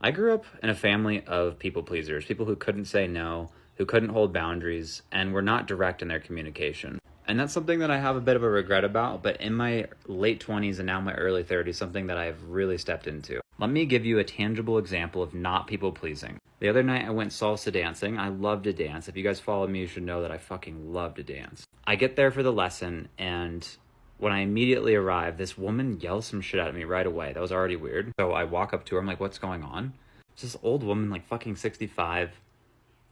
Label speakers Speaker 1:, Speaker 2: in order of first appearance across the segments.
Speaker 1: I grew up in a family of people pleasers, people who couldn't say no, who couldn't hold boundaries, and were not direct in their communication. And that's something that I have a bit of a regret about, but in my late 20s and now my early 30s, something that I've really stepped into. Let me give you a tangible example of not people pleasing. The other night I went salsa dancing. I love to dance. If you guys follow me, you should know that I fucking love to dance. I get there for the lesson, and when I immediately arrive, this woman yells some shit at me right away. That was already weird. So I walk up to her. I'm like, what's going on? It's this old woman, like fucking 65,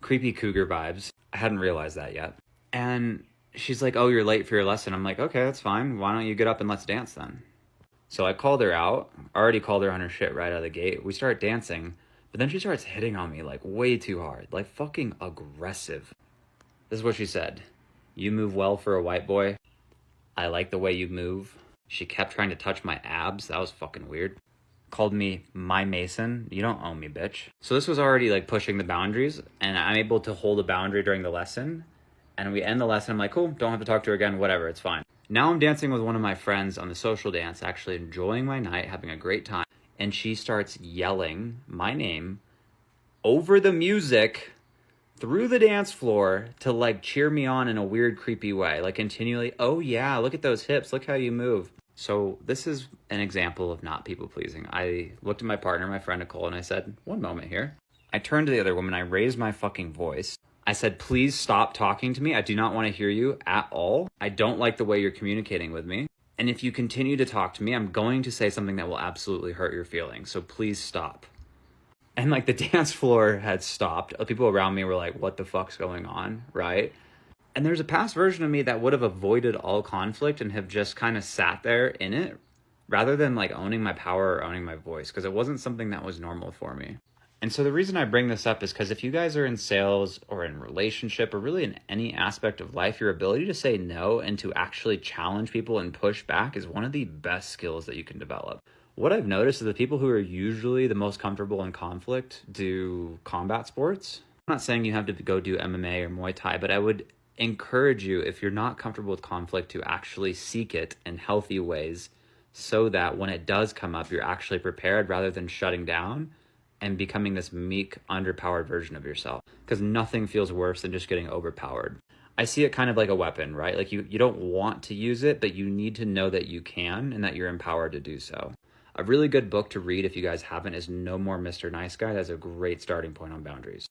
Speaker 1: creepy cougar vibes. I hadn't realized that yet. And she's like, oh, you're late for your lesson. I'm like, okay, that's fine. Why don't you get up and let's dance then? So I called her out. Already called her on her shit right out of the gate. We start dancing, but then she starts hitting on me like way too hard, like fucking aggressive. This is what she said. You move well for a white boy. I like the way you move. She kept trying to touch my abs. That was fucking weird. Called me my Mason. You don't own me, bitch. So this was already like pushing the boundaries, and I'm able to hold a boundary during the lesson. And we end the lesson. I'm like, cool, don't have to talk to her again. Whatever, it's fine. Now I'm dancing with one of my friends on the social dance, actually enjoying my night, having a great time. And she starts yelling my name over the music through the dance floor to like cheer me on in a weird, creepy way. Like continually, oh yeah, look at those hips. Look how you move. So this is an example of not people pleasing. I looked at my partner, my friend Nicole, and I said, one moment here. I turned to the other woman. I raised my fucking voice. I said, please stop talking to me. I do not want to hear you at all. I don't like the way you're communicating with me. And if you continue to talk to me, I'm going to say something that will absolutely hurt your feelings. So please stop. And like the dance floor had stopped. People around me were like, what the fuck's going on, right? And there's a past version of me that would have avoided all conflict and have just kind of sat there in it rather than like owning my power or owning my voice, because it wasn't something that was normal for me. And so the reason I bring this up is because if you guys are in sales or in relationship or really in any aspect of life, your ability to say no and to actually challenge people and push back is one of the best skills that you can develop. What I've noticed is the people who are usually the most comfortable in conflict do combat sports. I'm not saying you have to go do MMA or Muay Thai, but I would encourage you, if you're not comfortable with conflict, to actually seek it in healthy ways so that when it does come up, you're actually prepared rather than shutting down and becoming this meek, underpowered version of yourself. Because nothing feels worse than just getting overpowered. I see it kind of like a weapon, right? Like you don't want to use it, but you need to know that you can and that you're empowered to do so. A really good book to read if you guys haven't is No More Mr. Nice Guy. That's a great starting point on boundaries.